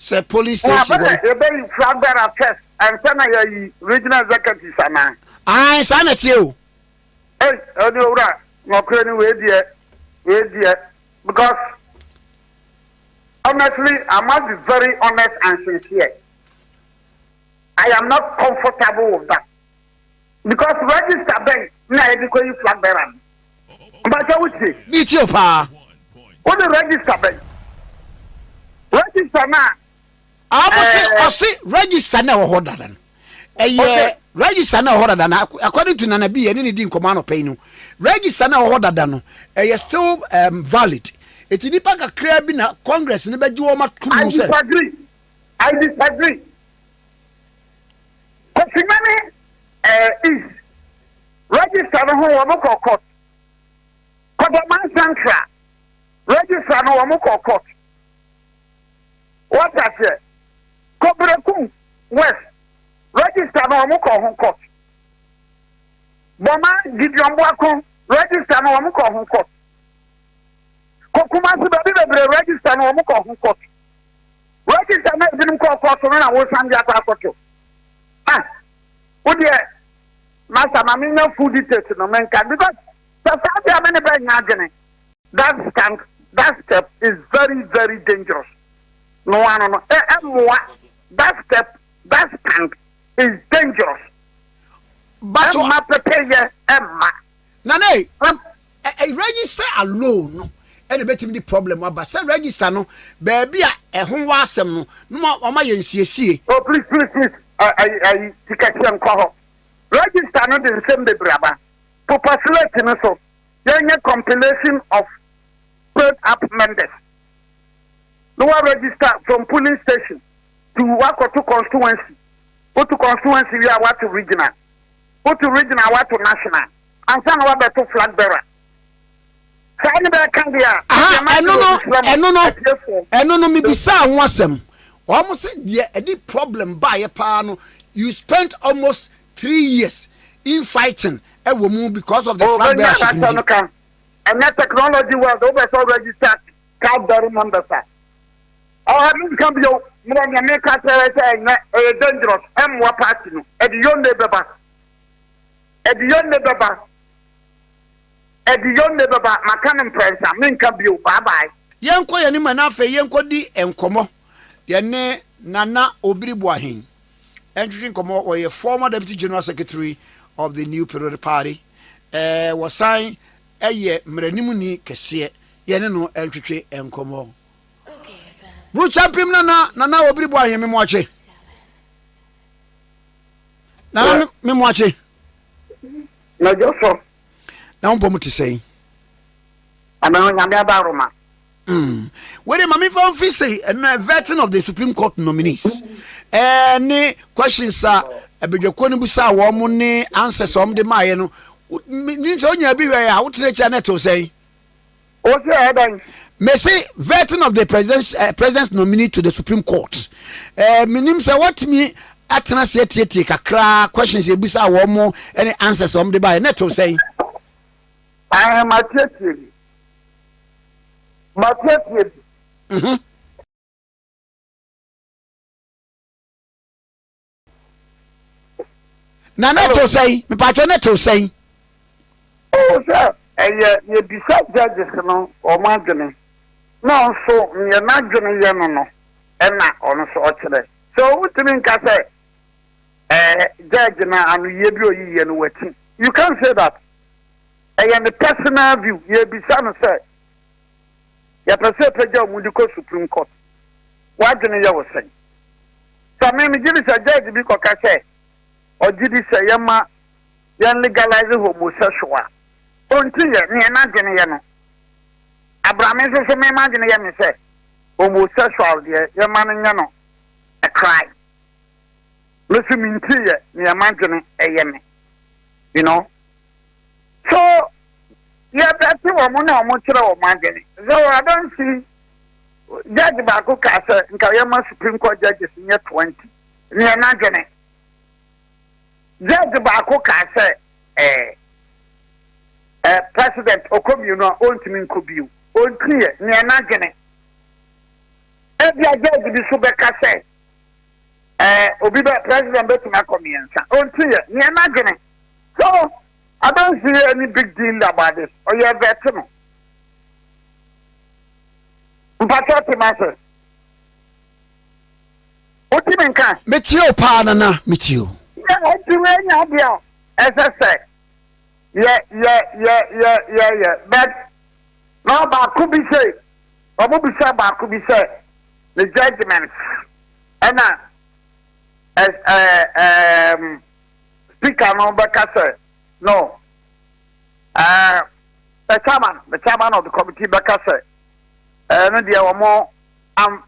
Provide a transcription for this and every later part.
say police station e be flag bearer first and sana regional executive sana ai sana tie odi owura no kra ni we die because honestly I must be very honest and sincere. I am not comfortable with that because register bank na ediko flag bearer but I would say meet you pa what the register bank register na I say register na ho dadan register na ho dadan according to Nana B any di nkomano pay no register na ho dadan no still valid it nipa kakra bi na congress ne beji wo matunu say I disagree Kosimani is register no ho wo court Kodoman Central register no wo court what I say Kobrekum West register no wo court Boma Gidiomboakon register no wo court Kokuma Sibabi register no wo court register na binim court no na wo sandi akwakoto Master Mamina food details no menka because society am any by nyagene that step is very very dangerous. No that step that stand is dangerous. But ma prepare Emma. Nane a register alone any betimi the problem but say register no baby a ho wasem no o ma yensiesie. Oh please I ticket and call register not the same the braba to facilitate so then a compilation of paid up members no register from polling station to work to constituency what to constituency we are what to regional what to national and some what to flag bearer no me bisa wasem almost the problem by a pano. You spent almost 3 years in fighting a woman because of the flag bearer. And that technology was over registered card members. Our can be make us dangerous and more party. At the young neighbor, at the young neighbor, my canon prince, I mean, can be bye bye. Yanko Yanimanafe, Yanko di and Como. Yane Nana Obiribuahin. Entering Como or a former deputy general secretary of the New Period Party was signed a year Mrenimuni Kessie, Yanino entry and Como. Blue champion Nana Obiribuahin Mimoche. Nana Mimoche. No, just so. Now, I'm to say, I'm about Roma. Where Mammy from Fissy and a veteran of the Supreme Court nominees. Any questions, sir? A big Konubusa woman answers some the Mayano. Means only a bit where I would let Janet say. What's your head? May say veteran of the president's nominee to the Supreme Court. Minim say what me at an take a crack questions a bisa woman any answers some the by Neto say. I am a teacher. Neto say, me patron Neto say. Oh, sir, you decide judges no or margin. No, so you're not going to no, and not on so otchere. So what do you mean, I say, judge and you and waiting. You can't say that. I am the personal view. You be son say. Ya pese peja omudiko Supreme Court. What do you say? So me give it a judge because I say, or did he say yama yan legalize homosexual? Until ye ni na gene ye no. Abraham so me imagine ye me say homosexual there yama no a crime. Listen me nti ye ni imagine ye me. You know? So yeah, that's what I'm not. So I don't see Judge Baku Casa and Kayama Supreme Court judges in year 20. Near Nagane. Judge Baku Casa, President Okomuno, Ultimate Kubu, own clear, near Nagane. Every judge be super cassette. Obi president betuma komiensa. Ontiye, ni imagine. So, I don't see any big deal about this. Or you have veteran. Mpatoti mase. Oti menka. Metio pa nana, metio. Yeah, oti wenya dia. As I say. Yeah. But no, ba could be say. Obo bi say ba could be say. The judgments. And speaker no Bekase. No. The chairman of the committee Bekase. No dear more I'm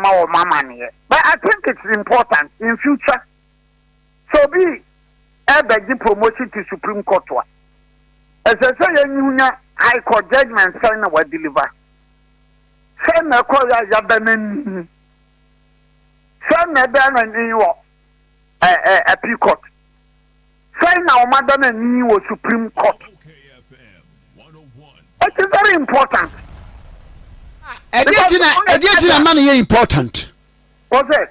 more mama. But I think it's important in future. So be the promotion to Supreme Court. As I say, you High Court judgment sign will deliver. Send a call Yabanen. Send a dan in a P-Court. Sign now, Madam and New Supreme Court. It is very important. Editing money important. What's it?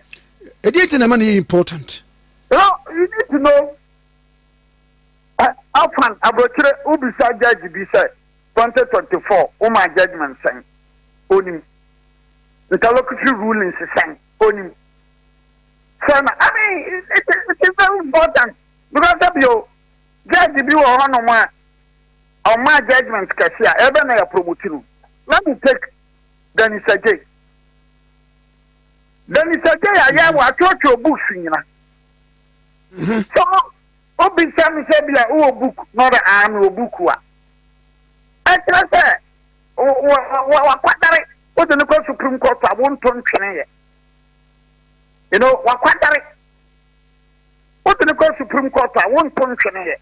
Editing money important. You need to know. Often, Abrochire Ubisa Judge be said 2024. My judgment saying, "Onim." The interlocutory rulings saying, "Onim." So I mean, it is very important because of you. Judge be one on my judgment cashier. Even I promote. Let me take Dennis Ajay. Dennis Ajay, I am a church or book singer. So, Obi Sammy said, "Oh, book, not an arm or book." I just say, what the Supreme Court, I won't turn Kennedy. You know, what the Supreme Court, I won't turn Kennedy.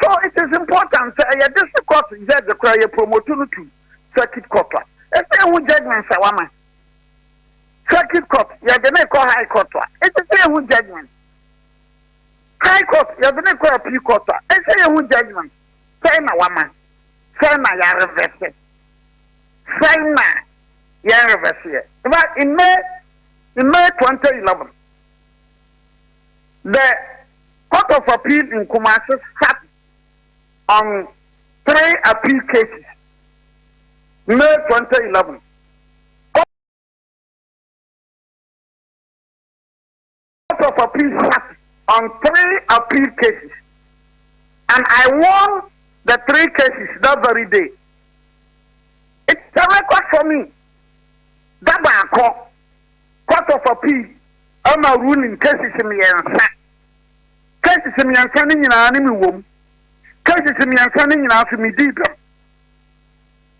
So, it is important that this court judge the cry promotion to circuit court. If they would judgment, Sawama. Circuit court, you have the call high court. It's a fair judgment. High court, you have the call P court. It's a fair judgment. Say na woman. Say na ya reverse. Say na ya reverse. But in May 2011, the Court of Appeal in Kumasi sat on 3 appeal cases. May 2011. Court of Appeal sat on 3 appeal cases. And I won the 3 cases that very day. It's a record for me. That Court of Appeal, I'm a ruling cases in the cases in the sending in an enemy womb. Cases in the sending in after me deep.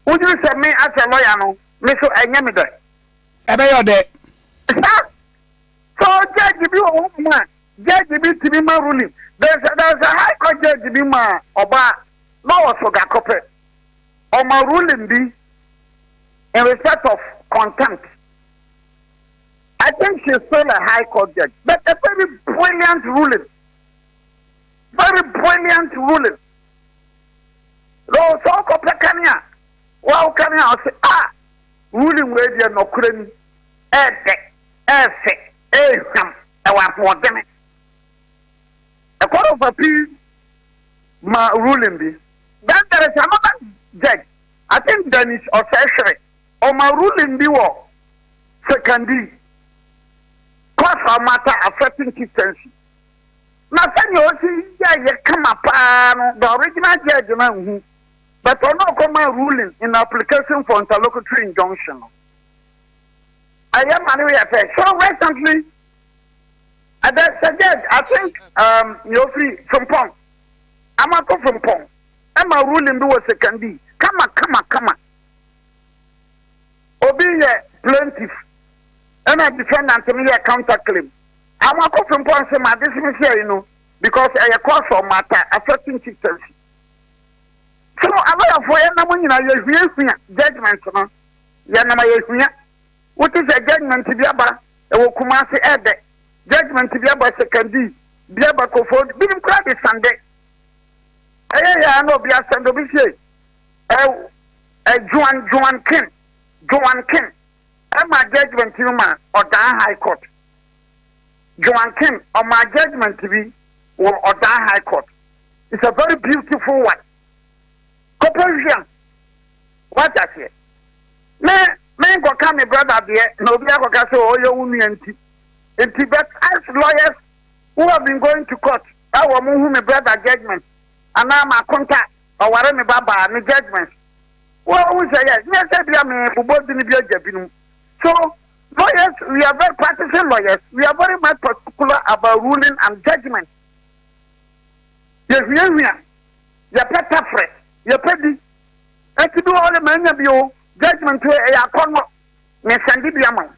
Would you say me as a lawyer? No, Mr. Anyamida. About that. So, Judge, if you want man, Judge, if you be my ruling, there's a high court judge, be my Oba, no, so got copy. Or my ruling be in respect of contempt. I think she's still a high court judge, but a very brilliant ruling. Very brilliant ruling. So, Kopekania. Well, can I say, ruling where you are no cranny, a Court of Appeal, my ruling be. Then there is another judge. I think Dennis Oseshere, or my ruling be what? Secondly, cause a matter affecting consistency. Now, you see, you come up, the original judge, but on no common ruling in application for interlocutory injunction. I am Maria. So recently, I think you're free from Pong. I'm a from Pong. I'm a ruling do a second. Come on. Obi plaintiff. And a defendant to me a counterclaim. I'm a from Pong say my dismissal, you know, because I cause for matter affecting consistency. So, I'm going to judgment. What is a judgment to be about? Kumasi Ede. Judgment to be about second. Be about Kofod. Be in crowd Sunday. I know be a Sunday. Joan King. my judgment to ma or down high court. Joan King or my judgment to be or down high court. It's a very beautiful one. Corporation. What I say? Man go come brother there, no be go say oh you uni anti. In Tibet as lawyers who have been going to court, I will move my brother judgment. And now my contact or whatever me baba me judgment. Well, we say yes, yes, so lawyers, we are very practicing lawyers. We are very much particular about ruling and judgment. Yes, you pay tough, you pay and to do all the men of you judgment to a corner, me send it the amount.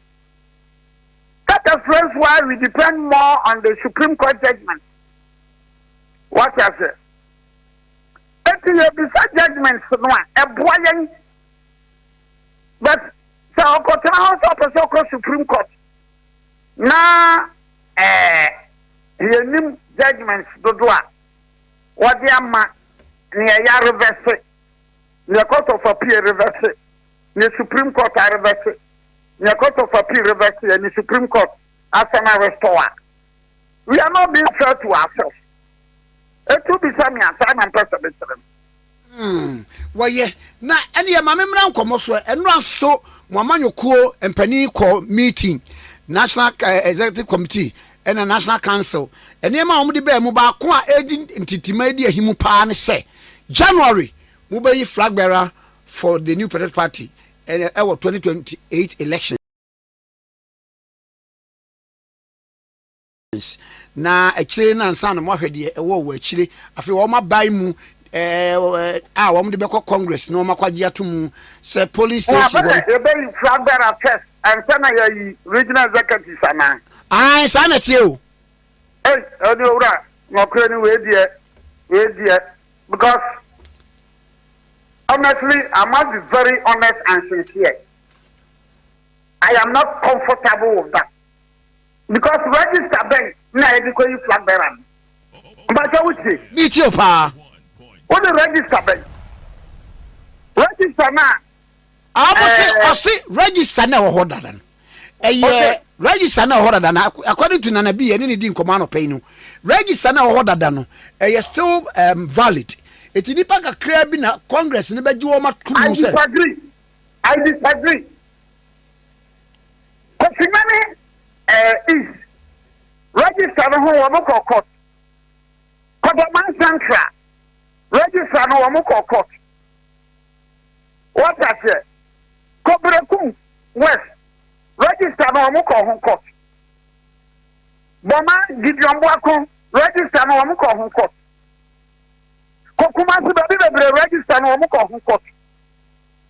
That's the first why we depend more on the Supreme Court judgment. What I say? You beside judgments, a boy, but so House of Supreme Court. Now, you judgments do what the amma near ya reverse, near Court of Appeal reverse, near Supreme Court reverse, near Court of Appeal reverse, and the Supreme Court as an restore. We are not being fair to ourselves. It will be some assignment person. Well, yeah, now any mamma Comoso and run so Mamanyoko and Penny call meeting, National Executive Committee and a National Council, and Yama Omdi Bear Muba Kwa agent in Titimedia Himupan say January Mubai flag bearer for the new party and our 2028 election. Na actually na nsa na mo hwede e wo actually afi wo ma bai mu wo mo de be congress na wo makwaje atum say police station e be flag bearer first and sana regional executive sana sana tie o odi owura no kure ni we die because honestly I must be very honest and sincere. I am not comfortable with that. Because register bank na ediko flag bearer. But I would say meet you pa. What the register bank? Register na. I say register na ho dadan. Register na ho dadan according to Nana B any di nkoma pay no. Register na ho dadan no still valid. It nipa kakra bi na Congress ne beji wo matum say. I disagree. Because is register no ho court. Kodoman Central register no wo court. What I say? Kobrekum West register no wo court. Boma Gideon Boakye register no wo court. Kokuma Sibabi register no wo court.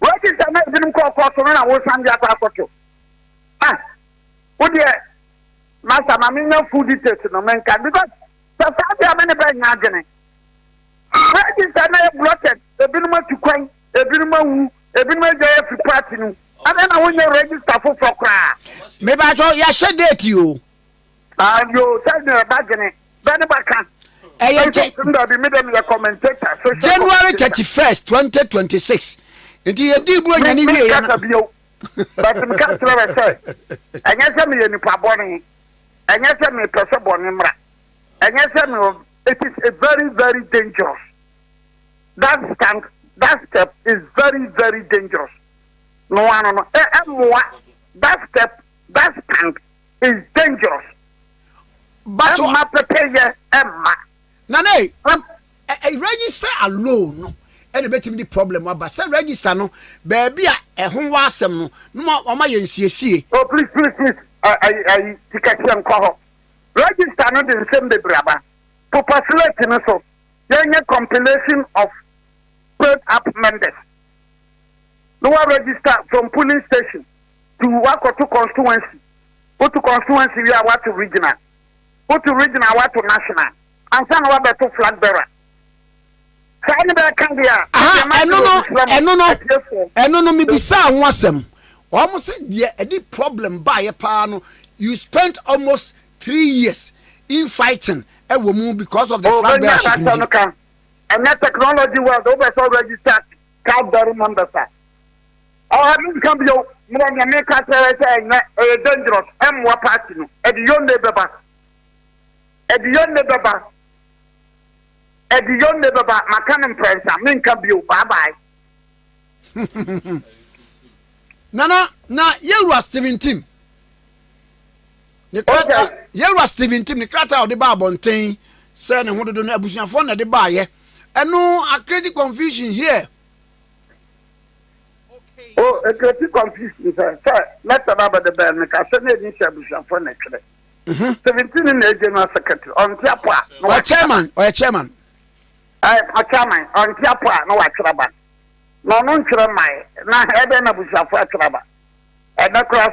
Register na bin court so na wo sandi akwakoto. Would Master Mamina food details no man can because the family are many by Nagane. Register na blocked, a binuma to coin, a binuma, a binuma JF party. And then I want to register for cry. Maybe I told you, I said that to you. And you tell me about Gane, Banabakan. January 31st, 2026. It is a deep one anyway. But the country say, and yes, me any paboni, and yes, me person and yes, it is a very, very dangerous. That step is very, very dangerous. No one, that step, that stand is dangerous. But my prepare, Emma. Nane, a register alone. And the problem about say register no baby a ho wasem no o ma yensie. Oh please I ticket and call register no the same the braba to facilitate no so yenye compilation of paid up members no register from polling station to work to constituency go to constituency we are what to regional go to regional what to national and some what to flag bearer. No, me be sa wasem. Almost the problem by a pano. You spent almost 3 years in fighting a woman because of the flag bearer. And that technology was over so registered. Can't remember that. Oh, I didn't come to you. Mura nyameka say na dangerous emwa party no ediyonde beba makanem prensa menka bio bye bye. Na yewura Steven Tim. Yewura Steven Tim ni krata o de ba abonten say ne hododo na abusuafo na de ba ye. Eno a create confusion here. Oh, a create confusion sir. Let's about the band because I need to abusuafo na twere. 17 in the general secretary on Tiapa. Or chairman. A chairman on Tiapa no atraba. No twere mai na ebe na abusuafo atraba. And that class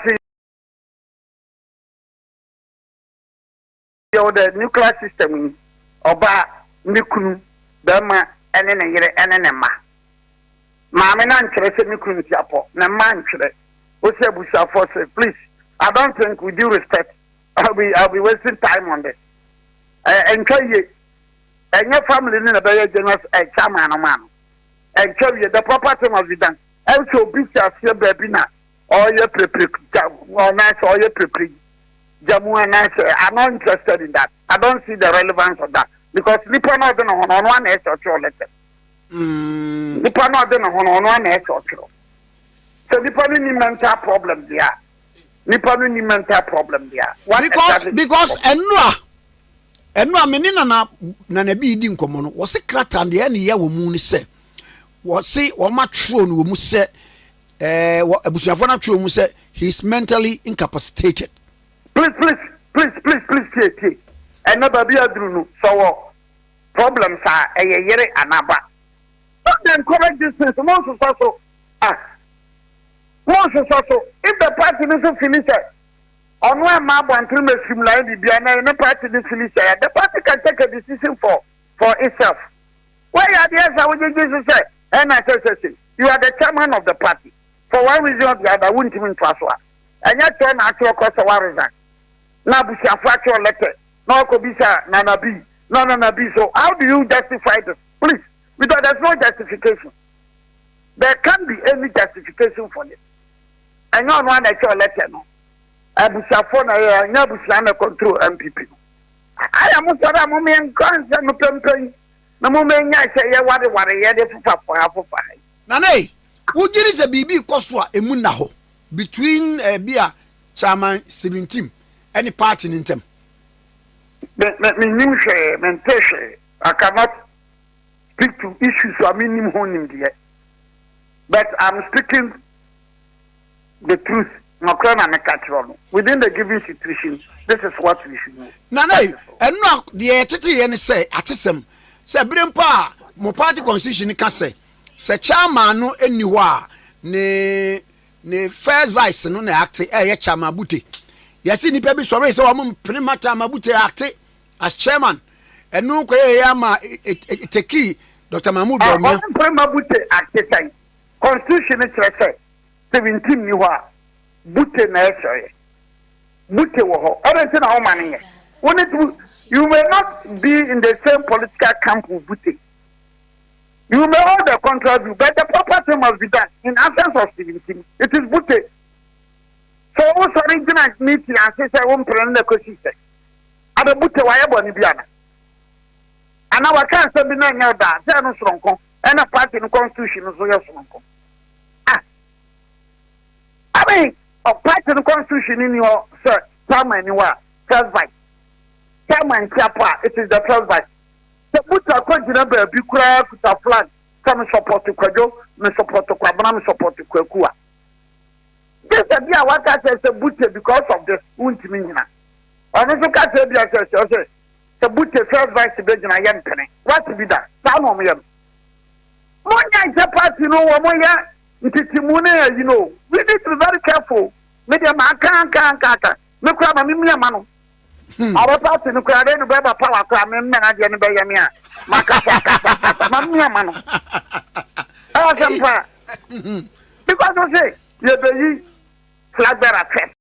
the nuclear system oba nikunu bema ene na yere ene ne ma maame na nkyere se nikunu tiapo na ma nkyere o se bushafo say please I don't think with due respect I'll be wasting time on this enkaye enye family ni na be general chairman no man enkaye the property must be done also be here baby na or you prepare or nice or you prepare Jamu and I say, I'm not interested in that. I don't see the relevance of that. Because Nipa not on one S or two letter. Nipa not on one S or two. So Nipa need mental problem there. Nipa need mental problem there. Because enwa menina na bi di nkomo no. Wo se krata de na ye wo mu ni se. Wo se wo ma tro no wo mu se abusuafo na tro mu se he's mentally incapacitated. Please, take. And never be a drunu. So, problems are a year anaba. But then correct this is most also. Most also, if the party doesn't finish it, on one map and three streamline the Biana and the party doesn't finish it, the party can take a decision for itself. Why are the answer what you just said? And I said, you are the chairman of the party. For one reason or the other, I wouldn't even trust one. And yet, turn actual cost of one reason. Now, we shall fracture letter. No, Kobisa, Nanabi. No, Nanabi. So, how do you justify this? Please, because there's no justification. There can't be any justification for this. I know one actual letter. No, I will phone. I never control NPP. I am a moment constant no campaign. No moment I say, what I had for five. Nane, who did a BB Koswa Emunaho between Bia Chairman 17? Any party in them? I cannot speak to issues I mean yet. But I'm speaking the truth. Within the given situation, this is what we should know. Nane, and now the entity and say at some say Brimpa, mo party constitution can say chairman no anywhere ne first vice no na act chairman buti. Yes, ni pebi sorry so am pretty much Mahamadu act as chairman. And no ma teki Dr. Mahamadu Bawumia. Mahamadu act constitution say 17 ni wa bute na eso bute wo ho. Everything na o man you may not be in the same political camp with bute. You may hold the contrary view, but the proper thing must be done in absence of 17. It is bute. So also original meeting and say one plan the question. Ada bute wa yebo ni biana. Ana wa kan se bi na nya da, say no soronko. And a party in constitution so yes soronko. I mean, a party in constitution in your sir, chairman you are first vice. Chairman Tiapa, it is the first vice. The bute ko jina be bi kura kuta flag. Some support to Kojo, me support to Kwabena, me support to Kweku. This is what I say bute because of the untimina. And also can say the bute first vice to be in a young penny. What to be that? Some of them. Monya party no moya ntitimune you know. We need to be very careful. Media man can't. Me kwa ma mimia mano. Our party no kwa no beba power kwa me na je no be yamia. Makasa ma mimia mano. Asampa. Because I say you be flag bearer first.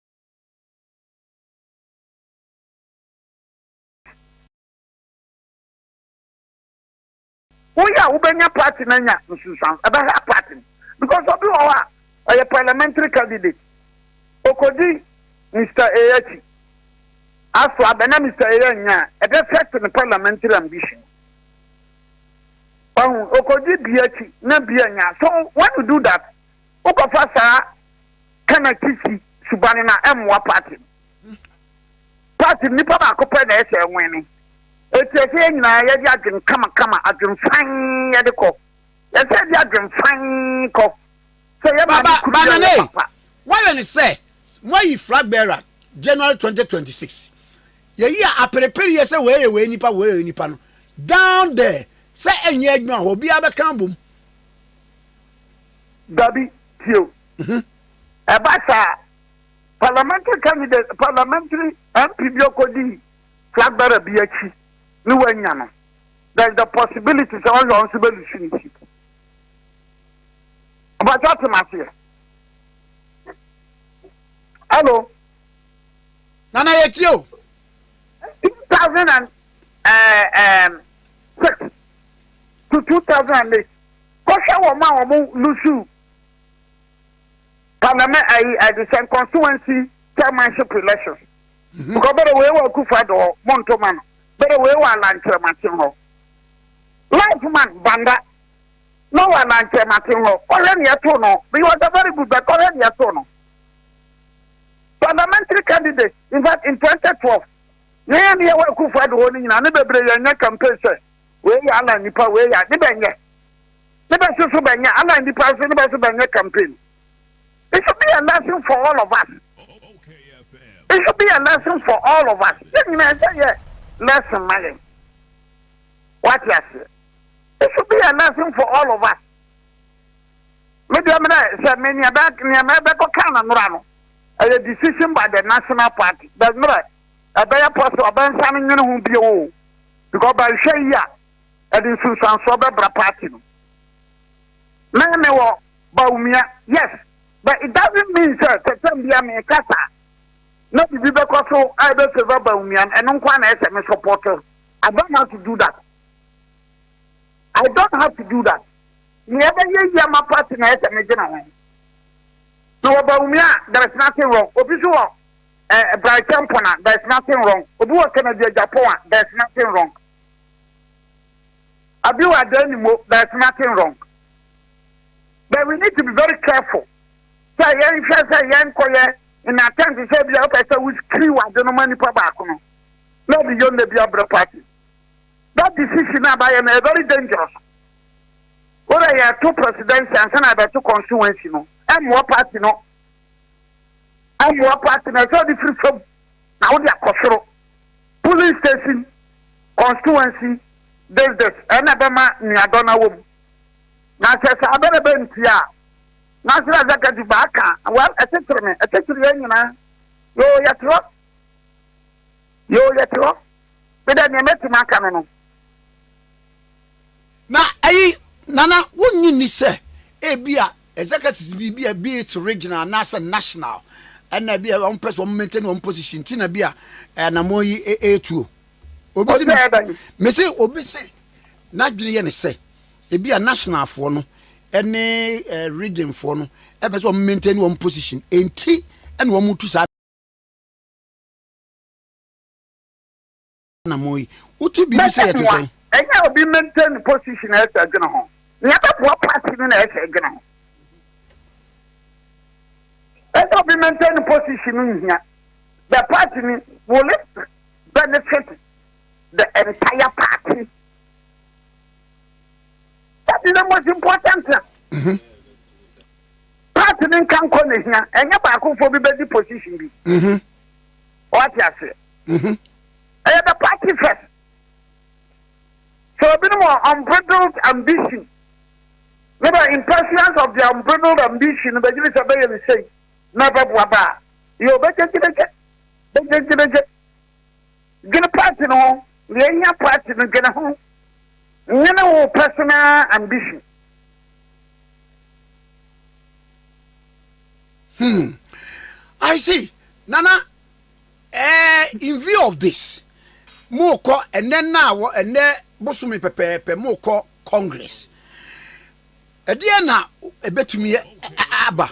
Ubenya party nanya nsusan aba party because obi o a parliamentary candidate. Okodi Mr. Eyachi. As for Abena Mr. Eyanya, a defect in the parliamentary ambition. Okodi Biachi, Nabianya. So when you do that, Okafasa Kanakisi Subanina M1 party. Party Nipa Kopa the winning. It's a thing now, Yadin Kama, I can find Yadiko. Yes, Yadin fine cough. So, why when you say, why you flag bearer, January 2026? Yeah, I prepare yes away, nipa, down there. Say, and yet, no, will be other cambum. Gabby, Tio. Abasa, parliamentary candidate, parliamentary NPP Guru, flag bearer BH, Nuanyano. There's the possibility of all your solutions. But what's the matter? Hello? Nana Yetio. 2006 to 2008. Kosha Wama Lusu. Parliament, I the constituency chairmanship elections. Because better way Akufo Addo Montoman. Better way Lanche Life man Banda. No one answer Martin Ho. Already a tono. We was a very good, but already a tono. Parliamentary candidate, in fact, in 2012, Name ya Akufo Addo ni na nebe bre ya campaign say we ya ala nipa we ya de benye. Nebe so benye ala nipa so nebe so benye campaign. It should be a lesson for all of us. It should be a lesson for all of us. Lesson, man. What you say? It should be a lesson for all of us. Maybe I'm not many about Canada. A decision by the National Party. That's not a better person of Ben Simon who be old. Because by Shaya, and in Susan Sober Party. Mahamadu Bawumia, yes, but it doesn't mean, sir, that some be a casa. Not to be because I don't say Bawumia and no one as a supporter. I don't have to do that. I don't have to do that. Never hear my partner as a major. No, Bawumia, there is nothing wrong. Official, Bright Tempona, there is nothing wrong. Obu Kennedy Agyapong, there is nothing wrong. Abiu Adenimo, there is nothing wrong. But we need to be very careful. So, in attempt to say, which crew I don't know money for back. Not beyond the Biabra party. That decision now by a very dangerous. What I have two presidents and some other two constituency, no. I'm more party, no. I'm more party, no. So different from now they are control. Police station, constituency, there's this. Another man, Niadona woman. Now, says, I better be in Tia. Now, says, I got you back. Well, I said to me, you know, yo, yet, but then you met him, I can't know. Na nana wonni ni se ebia executives be it regional national and na bia one person maintain one position tina bia na moyi A2 obi me say obi say na dwene ye ne se ebia national fo no ene region fo no e be so maintain one position enti ene wo mutu sa na moyi uti bi say ye to say and I will be maintain the position as a general. Never what party in as a general. And I will be maintain the position in here. The party will benefit the entire party. That is the most important thing. Party in can come here and you back for the position. What you say? I have the party first. So a bit more unbridled ambition. Never in pursuance of the unbridled ambition, but you say, never waba. You better get a party no, the party no get a home. No personal ambition. I see. Nana, in view of this, Moko and then now and there. Bosumi pepe moko Congress. Ediana ebetumi aba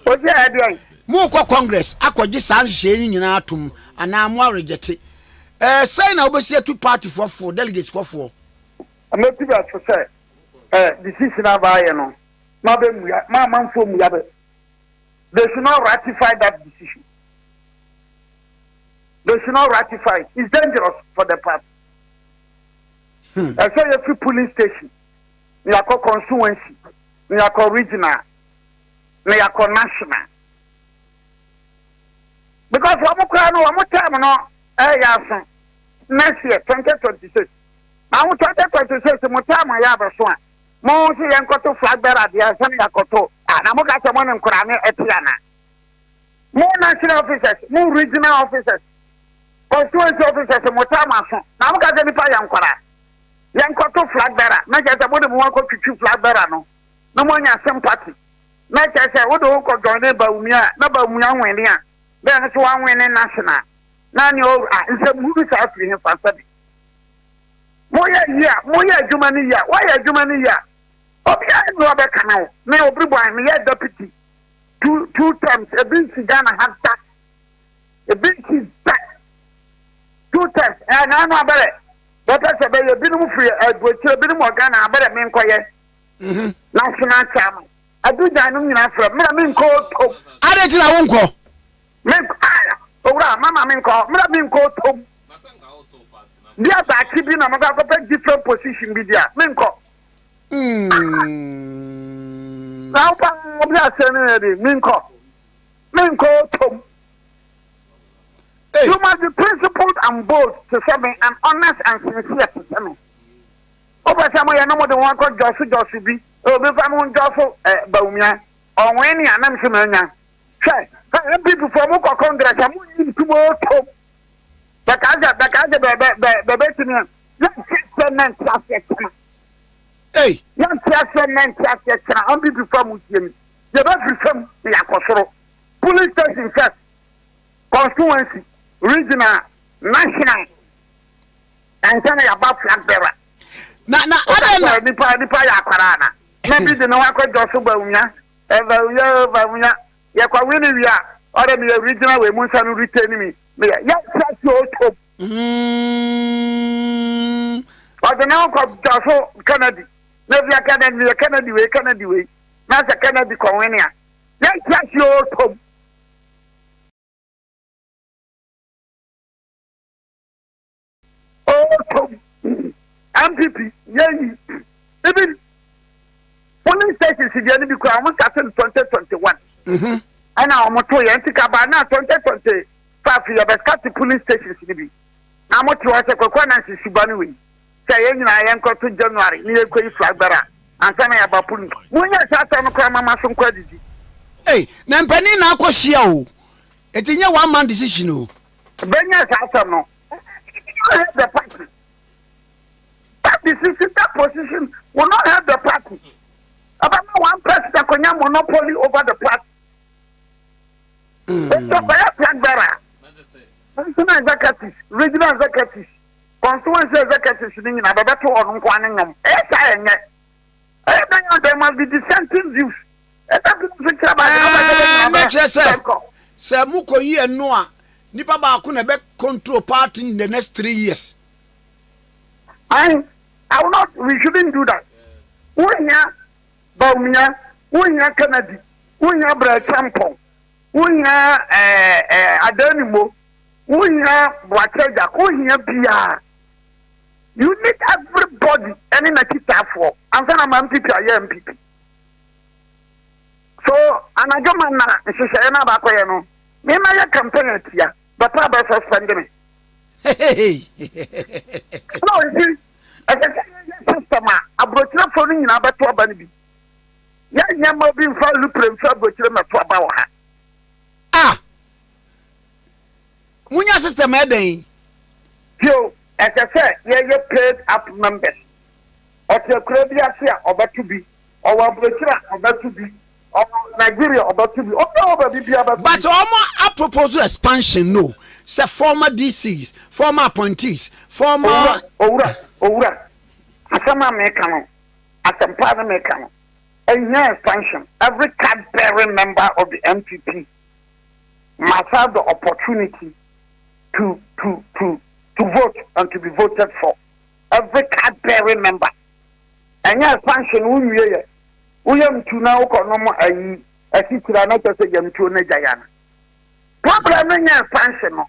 Oje ade. Mo ko Congress akọje san hye ni nyina atom ana mo reject. Say na obesi two party for delegates for. Ameti ba so say decision abaye no. Ma be mu ya, ma manfo mu ya be. They should not ratify that decision. They should not ratify it. It's dangerous for the party. I say every police station, we are called constituency, we are called regional, we are called national. Because one time next year, 2026. Now 2026, we time I have a swan. Most young to flag bearer, the Asante Bediatuo, and I'm going to one in Kwabena Agyapong. More national officers, more regional officers, constituency officers, and more time. Now I'm going to be young to flag bearer. Not just about the one to flag bearer. No more sympathy. Not just what the whole join Bawumia, no Bawumia winning. Then it's one winning national. Now you are a movie out to him for study. Moya Jumania, why a Jumania? Okay, no other canal. Now, everyone, me a deputy. Two times, a big Ghana had that. A big that. 2 times, and I know about it. But that's a very minimum free, which a bit more Ghana, but I mean, quiet. National chairman. I do that in Africa. I mean, called. I didn't know I won't call. Mama, mean call. I mean, called. They are back keeping a different position with their Minko. Now, we are saying Minko. Tom. You must be principled and bold to Sammy and honest and sincere to Sammy. Over Sammy, I know what the one called Josu be. Oh, if I'm on Josu, Bawumia, or when you are not familiar. Say, people from Moko Congress, I'm going to more Tom. The betting hey, young men on people from Muslim. The best from the Akosoro. Police station first, constituency, regional, national, and then about flag bearer. I don't know. Maybe the Nawako Josu Bawumia, Bawumia, Yakwini, we are, or the original way, Musan returning me. Yes, that's your hope. But the now called Joshua Kennedy. Maybe a Kennedy way. That's a Kennedy Colonial. Yes, that's your hope. Oh, NPP, yeah. Even police stations in the enemy crowd was started in 2021. And now I'm going to take about now 2020. Fafi ya beskati police stations ni bi. Amoto wa se Kweku Annan sisubanu we. Say yen na yen ko to January ni e koi flag bearer. Ansa na ya ba pulu. Munya sata no kwa mama so kwa didi. Eh, na mpani na akohia o. Etinye one man decision o. Benya sata no. The party. That decision, that position will not help the party. About one person that can have monopoly over the party. It's a flag bearer. National executives, regional executives, constituency executives, in Ababato or Nkwaningam. There must be dissenting views. Sir Muko ye and Noah, Nipa Bakunebe control party in the next 3 years. I will not, we shouldn't do that. Unya Bawumia, Unya Kennedy, Unya Agyapong, Unya Adonimo. Boakye Agyarko, you need everybody any nakita for. I'm saying I'm MPP, I am MPP. So, and I don't know, she said, I'm not going to me my campaign here, but I better suspend me. Hey, no, you see, as a system, I brought you for in Abato Banibi. Young being for Lupin, so but you're not about her. Ah. Munya system eden yo as I said you paid up members otchere biasia obatubi or abrochira obatubi or Nigeria obatubi but omo a proposal expansion no say former DCs former appointees former owura asama me kanu asampa me kanu and expansion. Every card-bearing member of the NPP must have the opportunity to vote and to be voted for. Every card-bearing member. And expansion, we have to now economy a city not to say Gyamfi Jayana. Problem in expansion,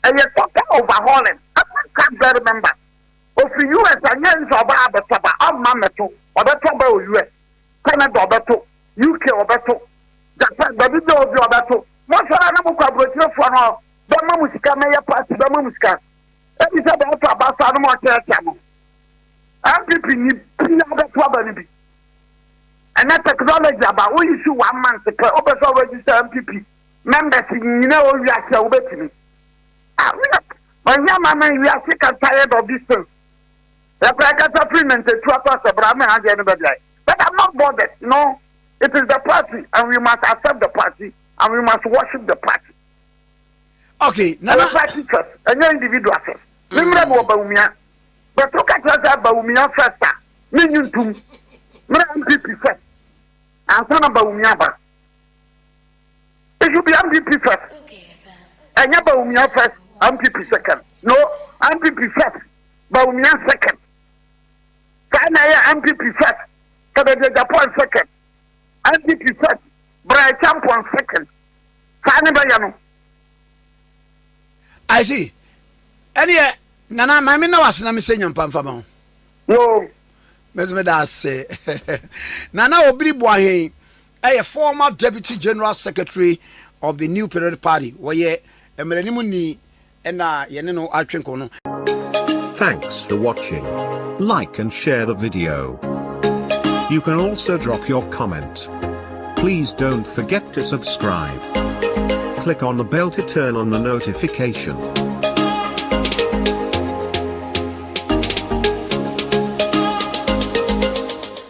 and you're talking overhauling. Every card-bearing member. Of the US and yen about the Taba of Mameto or the Taba US, Canada or Beto, UK or Beto, Japan, the video of your Beto. Most of the collaboration for now, the Mamuska Mayor Party, the Mamuska. Every time about Salmo Channel. NPP need other trouble. And that technology about we issue 1 month to over register NPP members in we are still waiting. When young man, we are sick and tired of this thing. But I'm not bothered, It is the party, and we must accept the party, and we must worship the party. Okay, now the party first, and your individual first. Remember Bawumia, but look at Bawumia first. Minion to MPP first, and son of Bawumia. It should be MPP first, and Bawumia first, MPP second. No, MPP first, Bawumia second. NPP first, Kennedy Agyapong second, NPP first, Boakye Agyarko second. I see. Any Nana, my mina was na me senyam pamfama. No. Mesme da say. Nana Obiri Buahen, a former Deputy General Secretary of the New Period Party, where ye emerenimu ni ena yeneno atwenko no. Thanks for watching. Like and share the video. You can also drop your comment. Please don't forget to subscribe. Click on the bell to turn on the notification.